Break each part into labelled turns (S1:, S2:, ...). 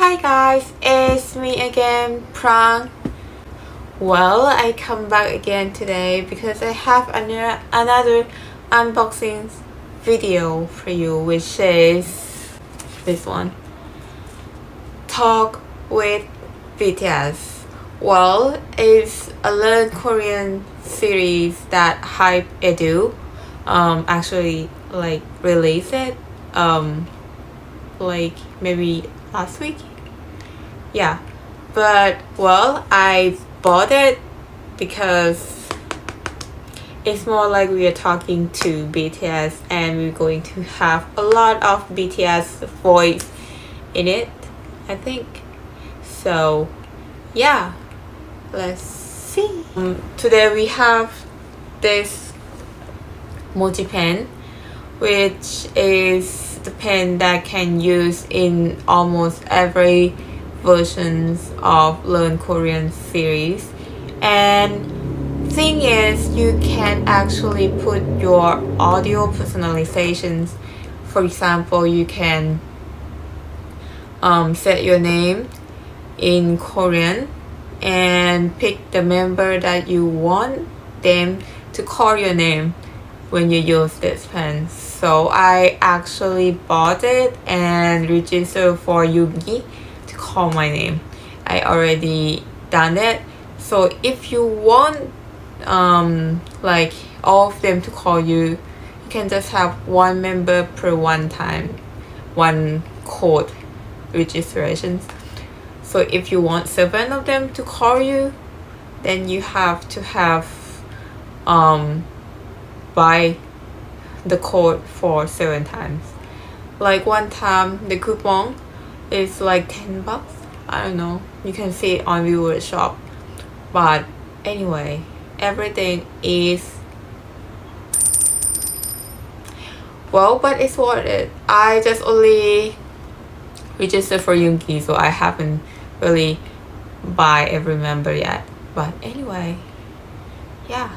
S1: Hi guys, it's me again, Prang. Well, I come back again today because I have another unboxing video for you, which is this one. Talk with BTS. Well, it's a Learn Korean series that Hype Edu actually released it maybe last week. Yeah, but well, I bought it because it's more like we are talking to BTS and we're going to have a lot of BTS voice in it, I think. So yeah, let's see. Today we have this multi pen, which is the pen that can use in almost every versions of Learn Korean series. And thing is, you can actually put your audio personalizations. For example, you can set your name in Korean and pick the member that you want them to call your name when you use this pen. So I actually bought it and registered for Yugi to call my name. I already done it. So if you want all of them to call you, you can just have one member per one time, one code registrations. So if you want 7 of them to call you, then you have to have buy the code for 7 times. Like one time the coupon is like $10. I don't know. You can see it on viewer shop. But anyway, everything is well, but it's worth it. I just only registered for Yoongi, so I haven't really buy every member yet. But anyway, yeah,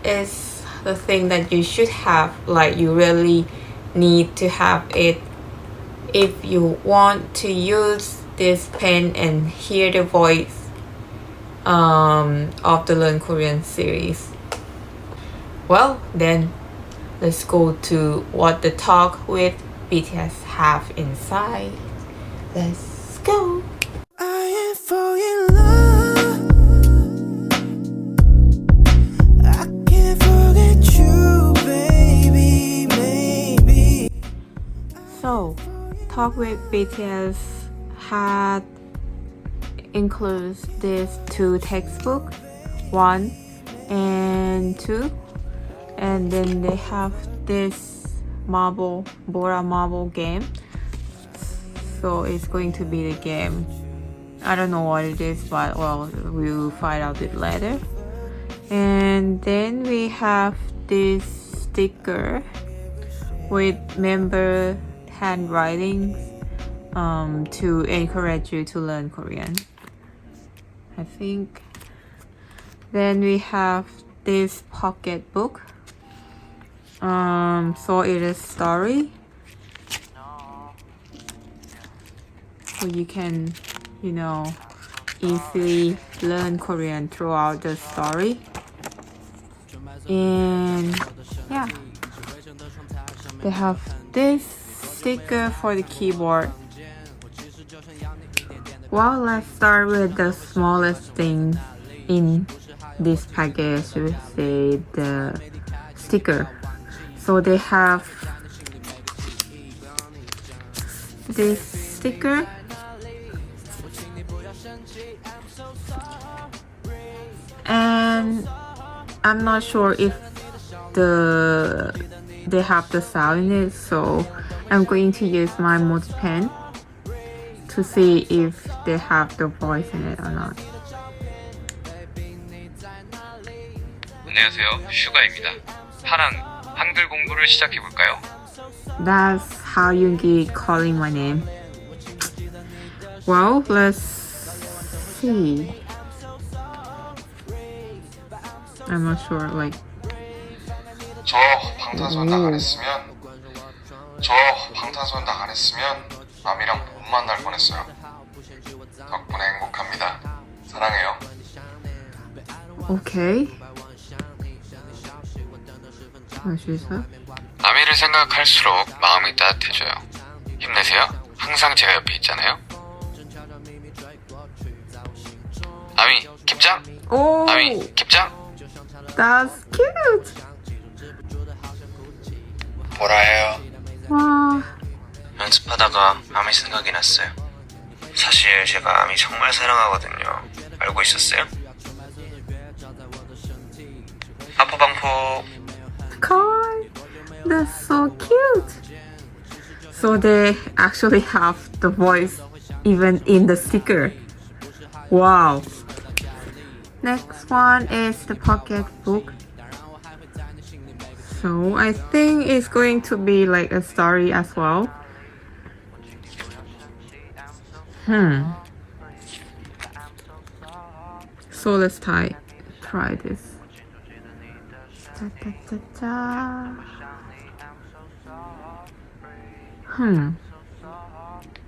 S1: it's the thing that you should have. Like, you really need to have it if you want to use this pen and hear the voice of the Learn Korean series. Well, then let's go to what the talk with BTS have inside. Let's go.
S2: I am falling in love. I can't forget you, baby, maybe.
S1: So, talk with BTS had includes these 2 textbooks, 1 and 2, and then they have this Bora marble game. So it's going to be the game. I don't know what it is, but well, we'll find out it later. And then we have this sticker with member handwriting to encourage you to learn Korean, I think. Then we have this pocket book. So it is story. So you can, easily learn Korean throughout the story. And yeah, they have this sticker for the keyboard. Well, let's start with the smallest thing in this package, which is the sticker. So they have this sticker and I'm not sure if they have the sound in it, so I'm going to use my multi pen to see if they have the voice in it or not.
S3: 안녕하세요, 슈가입니다. 파랑, 한글 공부를 시작해 볼까요?
S1: That's how Yoongi calling my name. Well, let's see. I'm not sure,
S3: 저 방탄소년단 안 했으면 아미랑 못 만날 뻔했어요. 덕분에 행복합니다. 사랑해요.
S1: Okay. What she said?
S3: 아미를 생각할수록 마음이 따뜻해져요. 힘내세요. 항상 제가 옆에 있잖아요. 아미, 깁장!
S1: Oh,
S3: 아미, 깁장!
S1: that's cute.
S3: 뭐라 해요?
S1: Wow.
S3: 연습하다가 아미 생각이 났어요. 사실 제가 아미 정말 사랑하거든요. 알고 있었어요? 하프방포.
S1: God, that's so cute. So they actually have the voice even in the sticker. Wow. Next one is the pocket book. So I think it's going to be like a story as well. So let's try this. Ta, ta, ta, ta.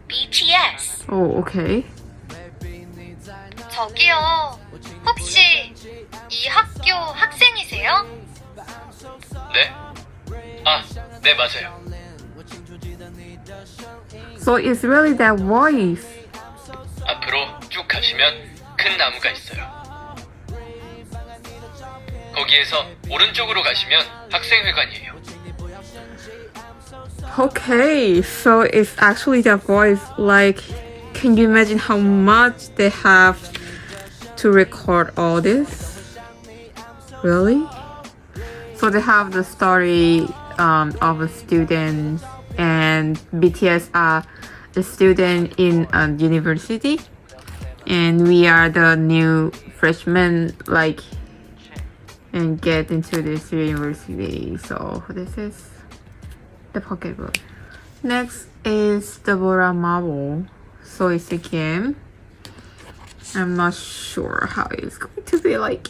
S4: BTS.
S1: Oh, okay.
S4: 저기요. 혹시 이 학교 학생이세요?
S3: 네? 아, 네 맞아요.
S1: So it's really that voice.
S3: 앞으로 쭉 가시면 큰 나무가 있어요. 거기에서 오른쪽으로 가시면 학생회관이에요.
S1: Okay, so it's actually that voice. Like, can you imagine how much they have to record all this? Really? So they have the story of a student, and BTS are a student in a university, and we are the new freshmen, like, and get into this university. So this is the pocketbook. Next is the Bora Marble. So it's a game. I'm not sure how it's going to be like.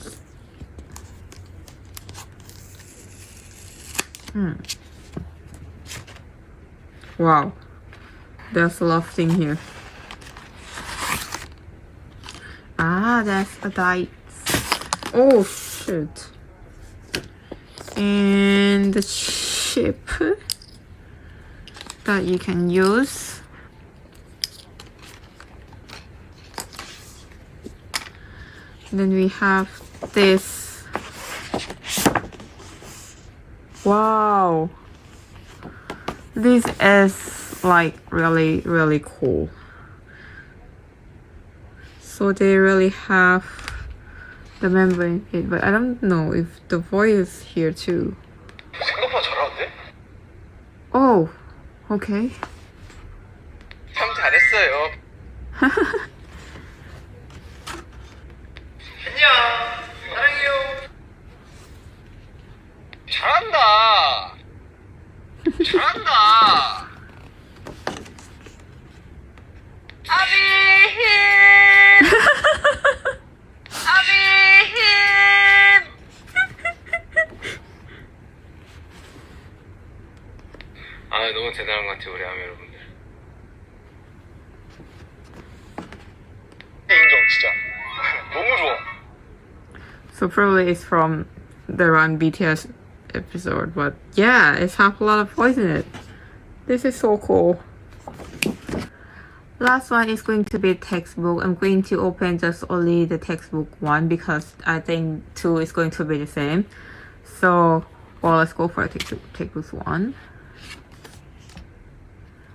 S1: Wow, there's a lot of things here. Ah, that's a dice. Oh shoot. And the chip that you can use. Then we have this. Wow, this is like really cool. So they really have the member in it, but I don't know if the voice is here too.
S3: 생각보다 잘하는데?
S1: Oh, okay.
S3: 참 잘했어요. 안녕. 사랑해요. 잘한다. 잘한다. 아비 힘. 아비 힘. 아 너무 대단한 것 같아요 우리 아미 여러분들. 인정 진짜. 너무 좋아.
S1: So probably it's from the Run BTS episode, but yeah, it's have a lot of voice in it. This is so cool. Last one is going to be textbook. I'm going to open just only the textbook one because I think two is going to be the same. So, well, let's go for textbook one.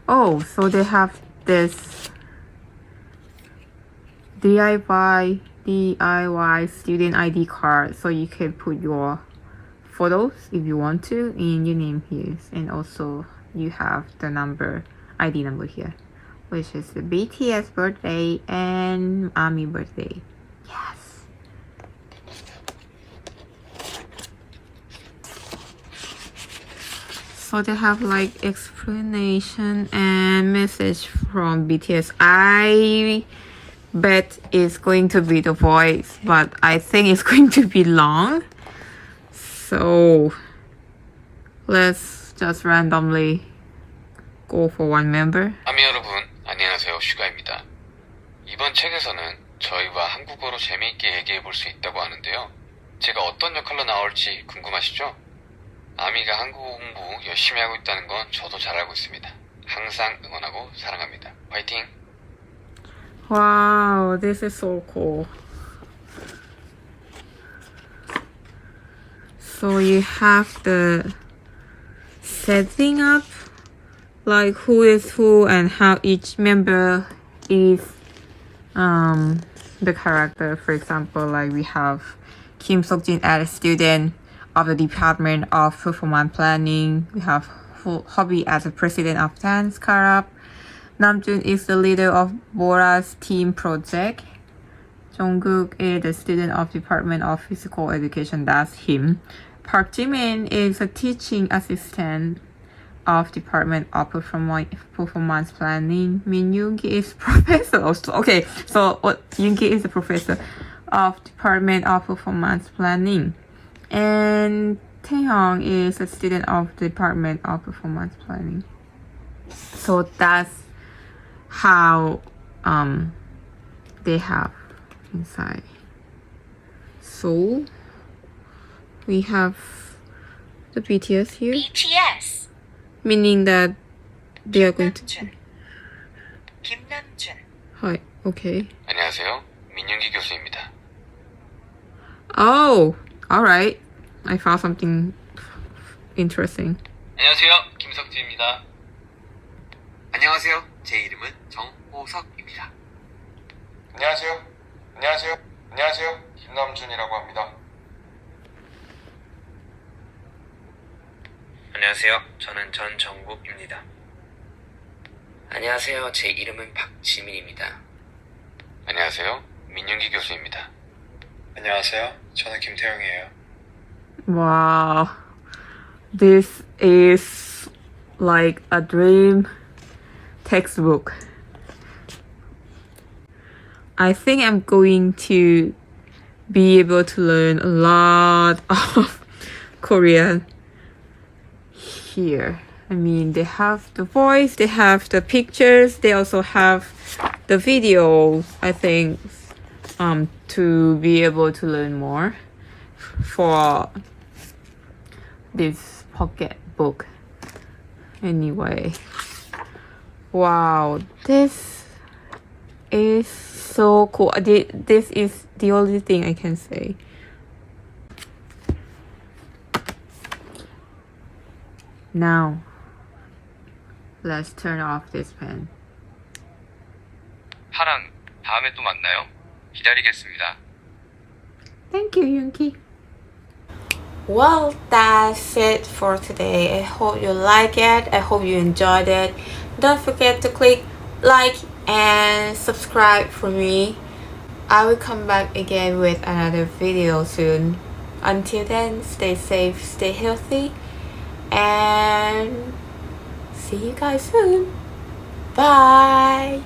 S1: Oh, so they have this DIY student ID card, so you can put your photos if you want to and your name here, and also you have the ID number here, which is the BTS birthday and ARMY birthday. Yes. So they have like explanation and message from BTS. I bet it's going to be the voice, but I think it's going to be long. So let's just randomly go for one member.
S3: 아미 여러분 안녕하세요 슈가입니다.
S5: 이번 책에서는 저희와 한국어로 재미있게 얘기해 볼 수 있다고 하는데요. 제가 어떤 역할로 나올지 궁금하시죠? 아미가 한국어 공부 열심히 하고 있다는 건 저도 잘 알고 있습니다. 항상 응원하고 사랑합니다. 화이팅!
S1: Wow, this is so cool. So you have the setting up, like who is who and how each member is the character. For example, like we have Kim Seokjin as a student of the Department of Performance Planning. We have Hobby as the president of Dance Club. Namjoon is the leader of Bora's team project. Jungkook is the student of Department of Physical Education. That's him. Park Jimin is a teaching assistant of Department of Performance Planning. Min Yoongi is professor. Okay, so Yoongi is the professor of Department of Performance Planning, and Taehyung is a student of Department of Performance Planning. So that's how they have inside. So we have the BTS here,
S4: BTS.
S1: meaning that they are going to.
S4: 김남준.
S1: Hi. Okay.
S5: 안녕하세요. 민윤기 교수입니다.
S1: Oh, all right. I found something interesting.
S5: 안녕하세요. 김석지입니다. 안녕하세요. 제 이름은 정호석입니다.
S6: 안녕하세요. 안녕하세요. 안녕하세요. 김남준이라고 합니다.
S3: 안녕하세요. 저는 전정국입니다.
S7: 안녕하세요. 제 이름은 박지민입니다.
S5: 안녕하세요. 민윤기 교수입니다.
S6: 안녕하세요. 저는 김태형이에요.
S1: Wow. This is like a dream textbook. I think I'm going to be able to learn a lot of Korean here. I mean, they have the voice, they have the pictures, they also have the videos, I think, to be able to learn more for this pocket book. Anyway, wow, this is so cool. This is the only thing I can say. Now, let's turn off this pen.
S5: 파랑, 다음에 또 만나요. 기다리겠습니다.
S1: Thank you, Yoonki. Well, that's it for today. I hope you like it. I hope you enjoyed it. Don't forget to click like and subscribe for me. I will come back again with another video soon. Until then, stay safe, stay healthy, and see you guys soon. Bye.